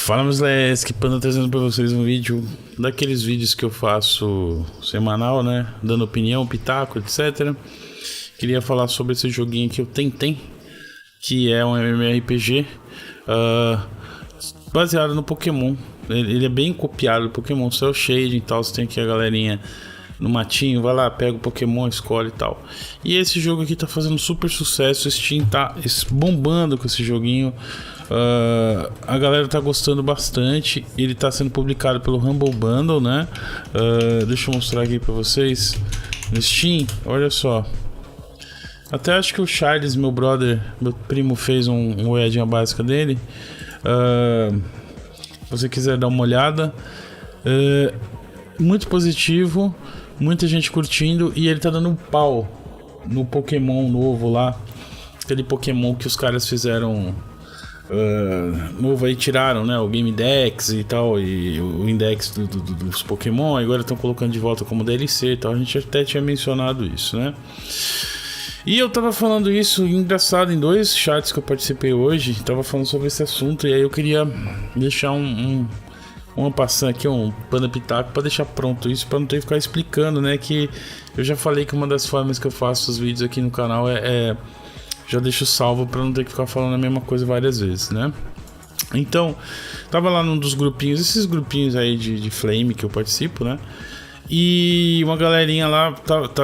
Fala, meus leques, que Panda trazendo pra vocês um vídeo daqueles vídeos que eu faço semanal, né? Dando opinião, pitaco, etc. Queria falar sobre esse joguinho que eu tentei, que é um MMORPG baseado no Pokémon. Ele é bem copiado do Pokémon, Cell Shading e tal. Você tem aqui a galerinha no matinho, vai lá, pega o Pokémon, escolhe e tal. E esse jogo aqui tá fazendo super sucesso, o Steam tá bombando com esse joguinho. A galera tá gostando bastante. Ele tá sendo publicado pelo Humble Bundle, né? Deixa eu mostrar aqui pra vocês. No Steam, olha só. Até acho que o Charles, meu brother, meu primo, fez uma olhadinha básica dele. Se você quiser dar uma olhada, muito positivo, muita gente curtindo. E ele tá dando um pau no Pokémon novo lá, aquele Pokémon que os caras fizeram novo aí, tiraram, né, o Game Dex e tal, e o index dos Pokémon, agora estão colocando de volta como DLC e tal. A gente até tinha mencionado isso, né? E eu tava falando isso, engraçado, em dois chats que eu participei hoje, tava falando sobre esse assunto, e aí eu queria deixar uma passando aqui, um Panda Pitaco, pra deixar pronto isso, pra não ter que ficar explicando, né? Que eu já falei que uma das formas que eu faço os vídeos aqui no canal já deixo salvo pra não ter que ficar falando a mesma coisa várias vezes, né? Então, tava lá num dos grupinhos, esses grupinhos aí de Flame que eu participo, né? E uma galerinha lá,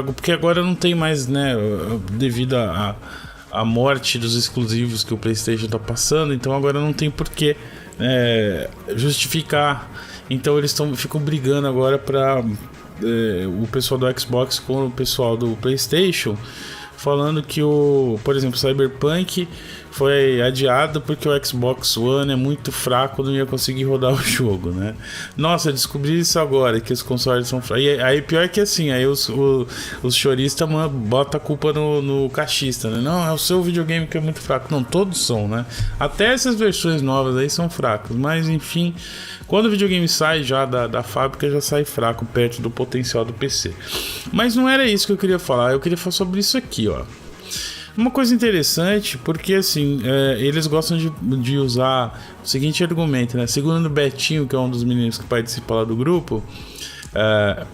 porque agora não tem mais, né? Devido à morte dos exclusivos que o PlayStation tá passando, então agora não tem porquê justificar. Então eles ficam brigando agora para o pessoal do Xbox com o pessoal do PlayStation, falando que por exemplo, Cyberpunk foi adiado porque o Xbox One é muito fraco, não ia conseguir rodar o jogo, né? Nossa, eu descobri isso agora, que os consoles são fracos. E aí pior que assim, aí os choristas botam a culpa no caixista, né? Não, é o seu videogame que é muito fraco. Não, todos são, né? Até essas versões novas aí são fracos, mas enfim, quando o videogame sai já da fábrica, já sai fraco, perto do potencial do PC. Mas não era isso que eu queria falar, eu queria falar sobre isso aqui, ó. Uma coisa interessante, porque assim, eles gostam de usar o seguinte argumento, né? Segundo o Betinho, que é um dos meninos que participa lá do grupo,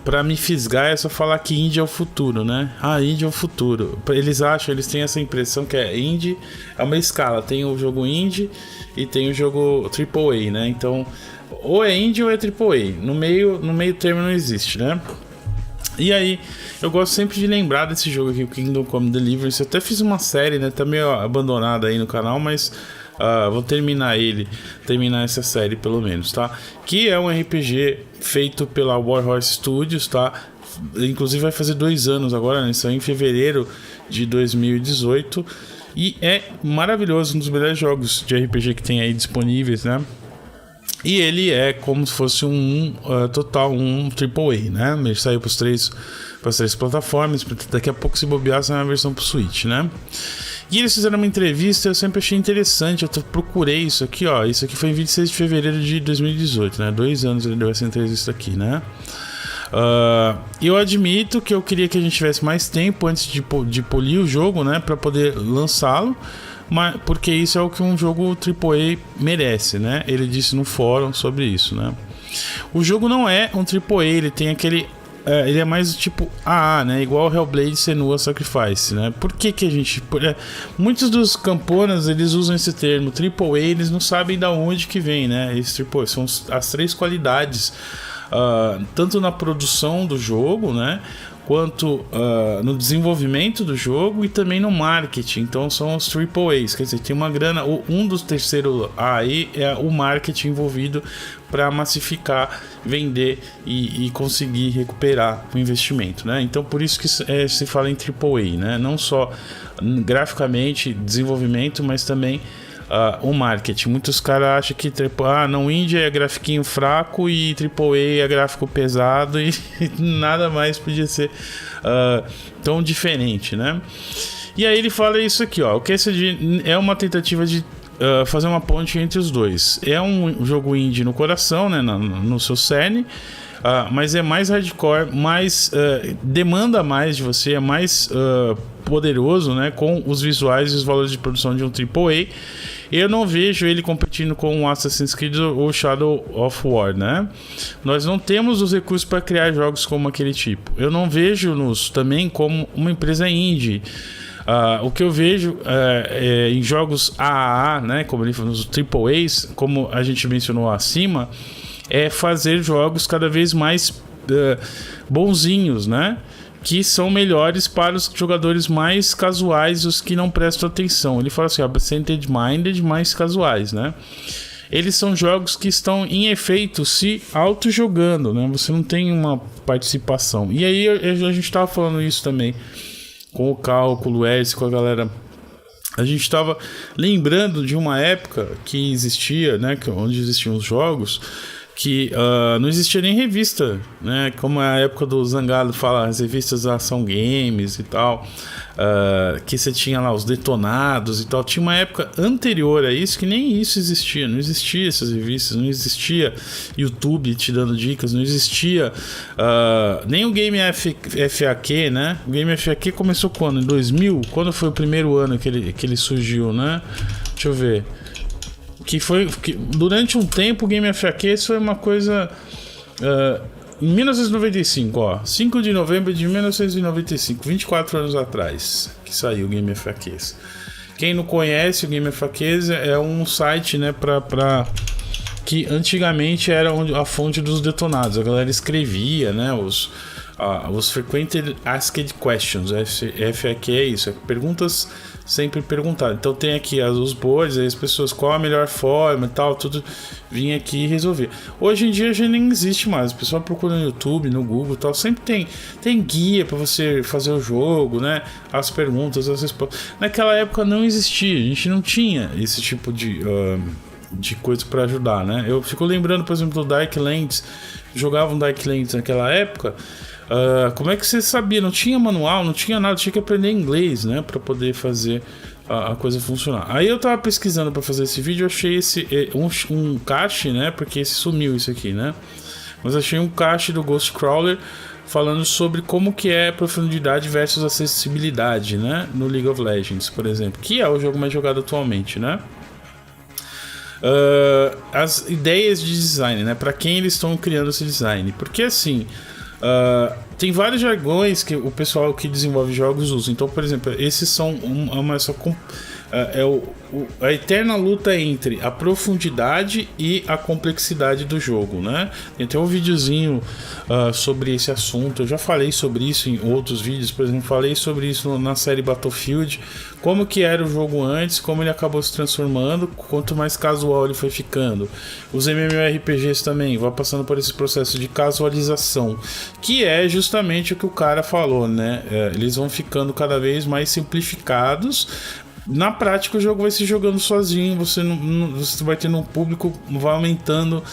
pra me fisgar é só falar que indie é o futuro, né? Indie é o futuro. Eles têm essa impressão que indie é uma escala. Tem o jogo indie e tem o jogo AAA, né? Então, ou é indie ou é AAA. No meio termo não existe, né? E aí, eu gosto sempre de lembrar desse jogo aqui, o Kingdom Come Deliverance. Eu até fiz uma série, né? Tá meio abandonada aí no canal, mas vou terminar essa série pelo menos, tá? Que é um RPG feito pela Warhorse Studios, tá? Inclusive vai fazer 2 anos agora, né? Isso é em fevereiro de 2018. E é maravilhoso, um dos melhores jogos de RPG que tem aí disponíveis, né? E ele é como se fosse um AAA, né? Ele saiu para as três plataformas. Daqui a pouco, se bobear, sai uma versão para o Switch, né? E eles fizeram uma entrevista, eu sempre achei interessante. Eu procurei isso aqui, ó. Isso aqui foi em 26 de fevereiro de 2018, né? 2 anos ele deu essa entrevista aqui, né? Eu admito que eu queria que a gente tivesse mais tempo antes de polir o jogo, né? Para poder lançá-lo. Porque isso é o que um jogo AAA merece, né? Ele disse no fórum sobre isso, né? O jogo não é um AAA, ele tem aquele... ele é mais tipo AA, né? Igual o Hellblade Senua Sacrifice, né? Por que a gente... muitos dos camponas, eles usam esse termo AAA, eles não sabem de onde que vem, né? Esse AAA são as 3 qualidades, tanto na produção do jogo, né? Quanto no desenvolvimento do jogo e também no marketing. Então são os AAAs, quer dizer, tem uma grana. Um dos terceiros aí é o marketing envolvido para massificar, vender e conseguir recuperar o investimento, né? Então por isso que se fala em AAA, né? Não só graficamente, desenvolvimento, mas também o marketing. Muitos caras acham que não, indie é grafiquinho fraco e AAA é gráfico pesado e nada mais podia ser tão diferente, né? E aí ele fala isso aqui, ó. O que é uma tentativa de fazer uma ponte entre os dois. É um jogo indie no coração, né? No seu cerne. Mas é mais hardcore, demanda mais de você, é mais poderoso, né? Com os visuais e os valores de produção de um AAA. Eu não vejo ele competindo com o Assassin's Creed ou Shadow of War, né? Nós não temos os recursos para criar jogos como aquele tipo. Eu não vejo-nos também como uma empresa indie. O que eu vejo em jogos AAA, né, como nos AAAs, como a gente mencionou acima, é fazer jogos cada vez mais bonzinhos, né? Que são melhores para os jogadores mais casuais, os que não prestam atenção. Ele fala assim, absent-minded, mais casuais, né? Eles são jogos que estão, em efeito, se auto-jogando, né? Você não tem uma participação. E aí a gente estava falando isso também com o Cálculo, S, com a galera. A gente estava lembrando de uma época que existia, né? Onde existiam os jogos, que não existia nem revista, né? Como a época do Zangado fala, as revistas da Ação Games e tal, que você tinha lá os detonados e tal. Tinha uma época anterior a isso que nem isso existia. Não existia essas revistas, não existia YouTube te dando dicas, não existia nem o Game FAQ, né? O Game FAQ começou quando? Em 2000? Quando foi o primeiro ano que ele surgiu, né? Deixa eu ver. Que durante um tempo o Game FAQ foi uma coisa em 1995, ó, 5 de novembro de 1995, 24 anos atrás que saiu o Game FAQ. Quem não conhece, o Game FAQ é um site, né, que antigamente era a fonte dos detonados. A galera escrevia, né, os Frequently Asked Questions. FAQ é isso, é perguntas sempre perguntadas. Então tem aqui os boards, as pessoas, qual a melhor forma e tal, tudo vinha aqui e resolver. Hoje em dia já nem existe mais, o pessoal procura no YouTube, no Google e tal, sempre tem guia para você fazer o jogo, né, as perguntas, as respostas. Naquela época não existia, a gente não tinha esse tipo de coisa para ajudar, né. Eu fico lembrando, por exemplo, do Darklands. Jogavam Darklands naquela época. Como é que você sabia? Não tinha manual, não tinha nada, tinha que aprender inglês, né, para poder fazer a coisa funcionar. Aí eu tava pesquisando para fazer esse vídeo, eu achei um cache, né, porque sumiu isso aqui, né, mas achei um cache do Ghostcrawler falando sobre como que é profundidade versus acessibilidade, né, no League of Legends, por exemplo, que é o jogo mais jogado atualmente, né. As ideias de design, né, para quem eles estão criando esse design, porque assim, tem vários jargões que o pessoal que desenvolve jogos usa. Então, por exemplo, esses são a eterna luta entre a profundidade e a complexidade do jogo, né? Tem até um videozinho sobre esse assunto. Eu já falei sobre isso em outros vídeos. Por exemplo, falei sobre isso na série Battlefield, como que era o jogo antes, como ele acabou se transformando, quanto mais casual ele foi ficando. Os MMORPGs também vão passando por esse processo de casualização, que é justamente o que o cara falou, né? Eles vão ficando cada vez mais simplificados. Na prática o jogo vai se jogando sozinho, você vai tendo um público, vai aumentando,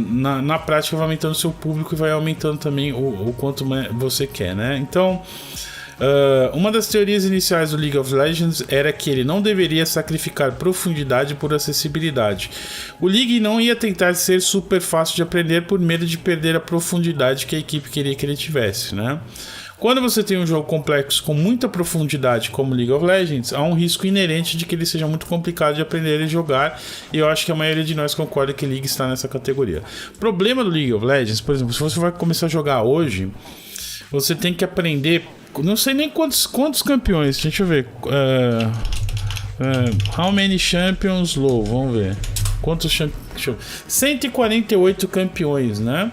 na prática vai aumentando o seu público e vai aumentando também o quanto você quer, né? Então, uma das teorias iniciais do League of Legends era que ele não deveria sacrificar profundidade por acessibilidade. O League não ia tentar ser super fácil de aprender por medo de perder a profundidade que a equipe queria que ele tivesse, né? Quando você tem um jogo complexo com muita profundidade como League of Legends, há um risco inerente de que ele seja muito complicado de aprender e jogar, e eu acho que a maioria de nós concorda que League está nessa categoria. Problema do League of Legends, por exemplo, se você vai começar a jogar hoje, você tem que aprender, não sei nem quantos campeões, deixa eu ver, how many champions low, vamos ver, quantos 148 campeões, né?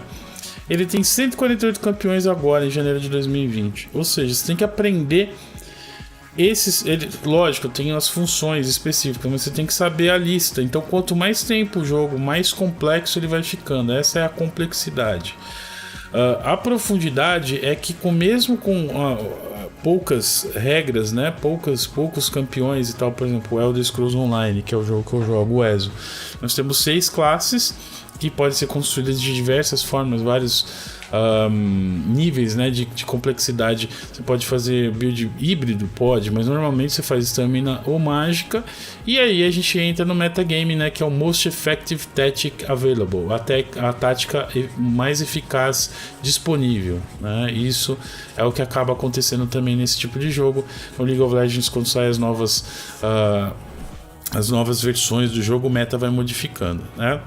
Ele tem 148 campeões agora, em janeiro de 2020. Ou seja, você tem que aprender esses... lógico, tem as funções específicas, mas você tem que saber a lista. Então, quanto mais tempo o jogo, mais complexo ele vai ficando. Essa é a complexidade. A profundidade é que, mesmo com poucas regras, né? Poucos campeões e tal, por exemplo, o Elder Scrolls Online, que é o jogo que eu jogo, o ESO. Nós temos 6 classes que podem ser construídas de diversas formas, vários níveis, né, de complexidade. Você pode fazer build híbrido, pode, mas normalmente você faz estamina ou mágica. E aí a gente entra no metagame, né, que é o Most Effective Tactic Available, a tática mais eficaz disponível, né? Isso é o que acaba acontecendo também nesse tipo de jogo. No League of Legends, quando saem as novas as novas versões do jogo, o meta vai modificando, né?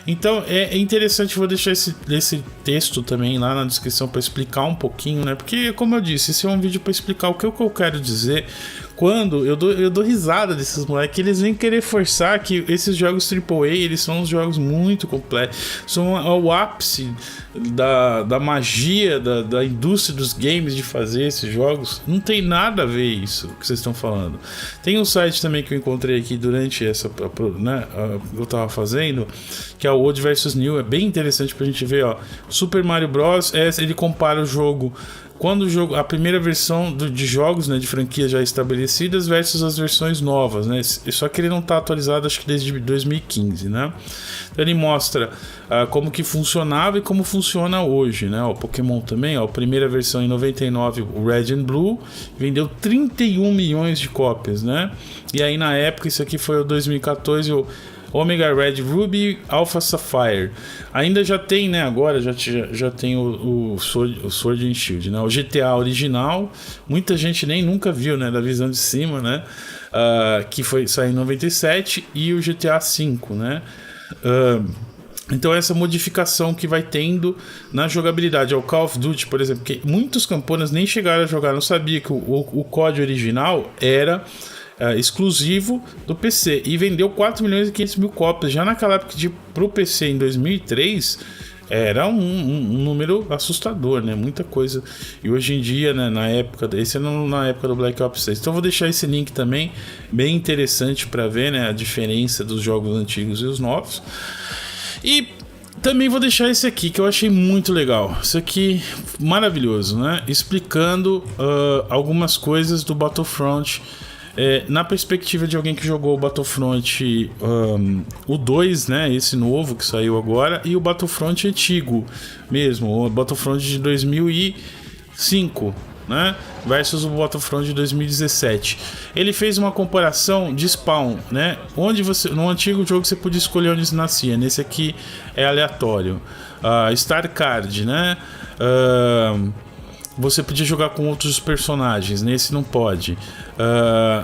Então é interessante, vou deixar esse texto também lá na descrição para explicar um pouquinho, né? Porque, como eu disse, esse é um vídeo para explicar o que eu quero dizer. Quando eu dou risada desses moleques, eles vêm querer forçar que esses jogos AAA, eles são uns jogos muito completos, são o ápice da magia da indústria dos games de fazer esses jogos. Não tem nada a ver isso que vocês estão falando. Tem um site também que eu encontrei aqui durante essa, né, eu tava fazendo, que é o Old vs New. É bem interessante pra gente ver, ó. Super Mario Bros. Ele compara o jogo quando o jogo, a primeira versão de jogos, né, de franquias já estabelecidas versus as versões novas, né? Só que ele não está atualizado, acho que desde 2015, né? Então ele mostra como que funcionava e como funciona hoje, né? O Pokémon também, ó, a primeira versão em 99, o Red and Blue, vendeu 31 milhões de cópias, né? E aí na época, isso aqui foi o 2014, o Omega Red Ruby, Alpha Sapphire. Ainda já tem, né? Agora já tem o Sword and Shield, né? O GTA original, muita gente nem nunca viu, né? Da visão de cima, né? Que saiu em 97, e o GTA V, né? Então essa modificação que vai tendo na jogabilidade. O Call of Duty, por exemplo, que muitos camponeses nem chegaram a jogar, não sabia que o código original era exclusivo do PC, e vendeu 4 milhões e 500 mil cópias. Já naquela época, pro PC em 2003, era um número assustador, né? Muita coisa. E hoje em dia, né, na época do Black Ops 6. Então eu vou deixar esse link também, bem interessante para ver, né, a diferença dos jogos antigos e os novos. E também vou deixar esse aqui, que eu achei muito legal. Isso aqui, maravilhoso, né? Explicando algumas coisas do Battlefront, na perspectiva de alguém que jogou o Battlefront o 2, né, esse novo que saiu agora, e o Battlefront antigo mesmo, o Battlefront de 2005, né, versus o Battlefront de 2017. Ele fez uma comparação de spawn, né, onde no antigo jogo você podia escolher onde você nascia, nesse aqui é aleatório. Star Card, né, você podia jogar com outros personagens, nesse não pode.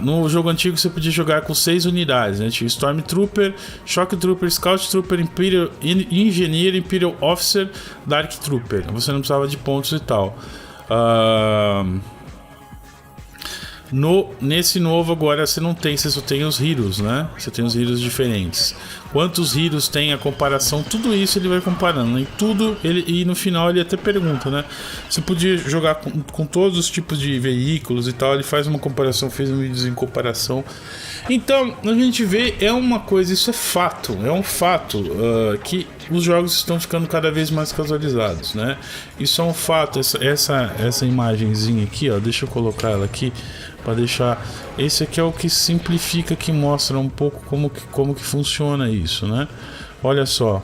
No jogo antigo você podia jogar com 6 unidades, né? Tinha Stormtrooper, Shock Trooper, Scout Trooper, Imperial Engineer, Imperial Officer, Dark Trooper. Você não precisava de pontos e tal. Nesse novo agora você não tem, você só tem os heroes, né? Você tem os heroes diferentes. Quantos heroes tem, a comparação, tudo isso ele vai comparando, né? E no final ele até pergunta, né? Você podia jogar com todos os tipos de veículos e tal. Ele faz uma comparação, fez um vídeo em comparação. Então a gente vê, é uma coisa, isso é um fato que os jogos estão ficando cada vez mais casualizados, né? Isso é um fato. Essa imagenzinha aqui, ó, deixa eu colocar ela aqui para deixar. Esse aqui é o que simplifica, que mostra um pouco como que funciona isso, né? Olha só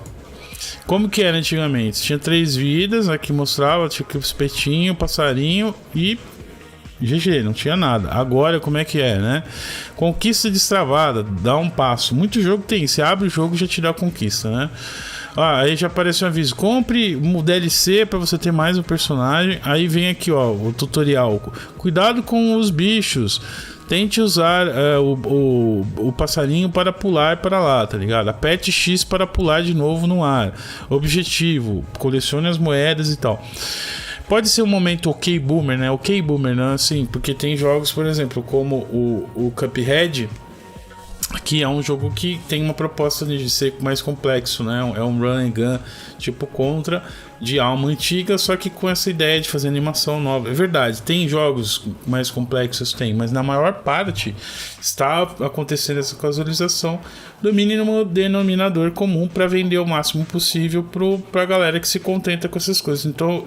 como que era antigamente. Tinha 3 vidas, aqui mostrava, tinha que o espetinho, passarinho e GG, não tinha nada. Agora como é que é, né? Conquista destravada, dá um passo. Muito jogo tem, você abre o jogo e já te dá a conquista, né? Aí já aparece um aviso: compre um DLC para você ter mais um personagem. Aí vem aqui, ó, o tutorial: cuidado com os bichos, tente usar o passarinho para pular para lá, tá ligado? Aperte X para pular de novo no ar. Objetivo: colecione as moedas e tal. Pode ser um momento ok boomer, né? Ok boomer, não assim, porque tem jogos, por exemplo, como o Cuphead, que é um jogo que tem uma proposta de ser mais complexo, né? É um run and gun tipo Contra, de alma antiga, só que com essa ideia de fazer animação nova. É verdade, tem jogos mais complexos, mas na maior parte está acontecendo essa casualização do mínimo denominador comum para vender o máximo possível para a galera que se contenta com essas coisas. Então,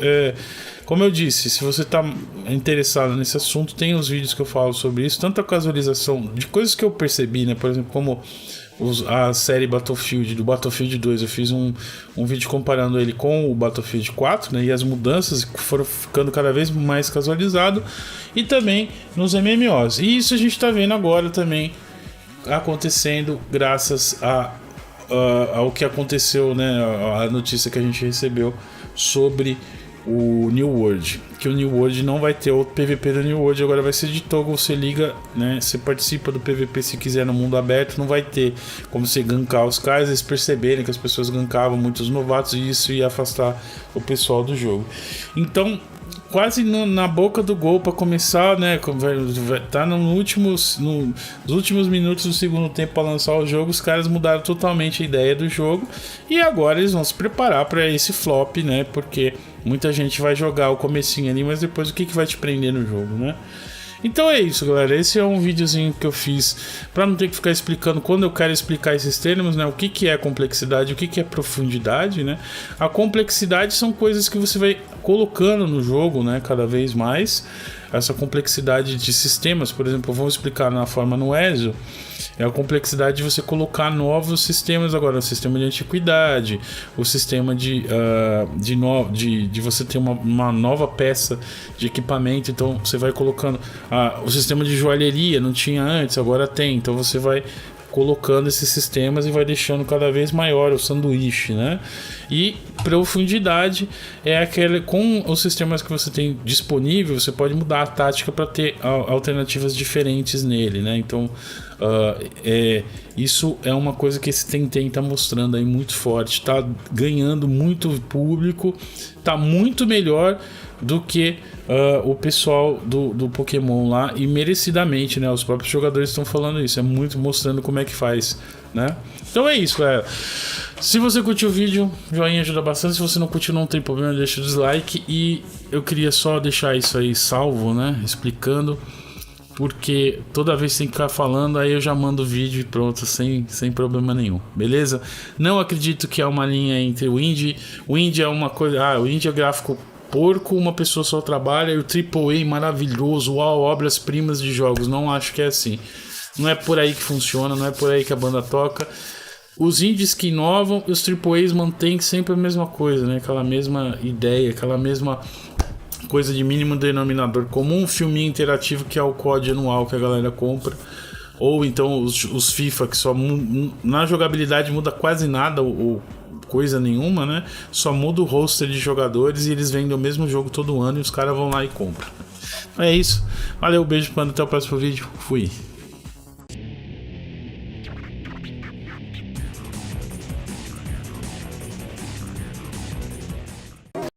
como eu disse, se você está interessado nesse assunto, tem os vídeos que eu falo sobre isso, tanto a casualização de coisas que eu percebi, né? Por exemplo, como a série Battlefield, do Battlefield 2, eu fiz um vídeo comparando ele com o Battlefield 4, né, e as mudanças foram ficando cada vez mais casualizado, e também nos MMOs. E isso a gente está vendo agora também acontecendo graças ao que aconteceu, né, a notícia que a gente recebeu sobre o New World, que o New World não vai ter outro PVP do New World, agora vai ser de toggle, você liga, né, você participa do PVP se quiser no mundo aberto, não vai ter como você gankar os caras, eles perceberem que as pessoas gankavam muitos novatos e isso ia afastar o pessoal do jogo. Então, quase na boca do gol para começar, né? Tá nos últimos minutos do segundo tempo para lançar o jogo, os caras mudaram totalmente a ideia do jogo e agora eles vão se preparar para esse flop, né? Porque muita gente vai jogar o comecinho ali, mas depois o que vai te prender no jogo, né? Então é isso, galera, esse é um videozinho que eu fiz para não ter que ficar explicando quando eu quero explicar esses termos, né? O que é complexidade, o que é profundidade, né? A complexidade são coisas que você vai colocando no jogo, né? Cada vez mais. Essa complexidade de sistemas, por exemplo, vamos explicar na forma no Ezio. É a complexidade de você colocar novos sistemas agora, o sistema de antiguidade, o sistema de você ter uma nova peça de equipamento, então você vai colocando o sistema de joalheria, não tinha antes, agora tem, então você vai colocando esses sistemas e vai deixando cada vez maior o sanduíche, né? E profundidade é aquele, com os sistemas que você tem disponível, você pode mudar a tática para ter alternativas diferentes nele, né? Então isso é uma coisa que esse Tentem tá mostrando aí muito forte, tá ganhando muito público, tá muito melhor do que o pessoal do Pokémon lá, e merecidamente, né? Os próprios jogadores estão falando isso, é muito mostrando como é que faz, né? Então é isso, galera. Se você curtiu o vídeo, joinha ajuda bastante. Se você não curtiu, não tem problema, deixa o dislike. E eu queria só deixar isso aí salvo, né? Explicando, porque toda vez tem que ficar falando, aí eu já mando o vídeo e pronto, sem problema nenhum, beleza? Não acredito que há uma linha entre o indie. O indie é uma coisa, o indie é gráfico porco, uma pessoa só trabalha, e o AAA maravilhoso, uau, obras-primas de jogos. Não acho que é assim. Não é por aí que funciona, não é por aí que a banda toca. Os indies que inovam e os AAAs mantêm sempre a mesma coisa, né? Aquela mesma ideia, aquela mesma coisa de mínimo denominador comum, um filminho interativo que é o COD anual que a galera compra. Ou então os FIFA, que só na jogabilidade muda quase nada ou coisa nenhuma, né? Só muda o roster de jogadores e eles vendem o mesmo jogo todo ano e os caras vão lá e compram. É isso. Valeu, beijo, até o próximo vídeo. Fui.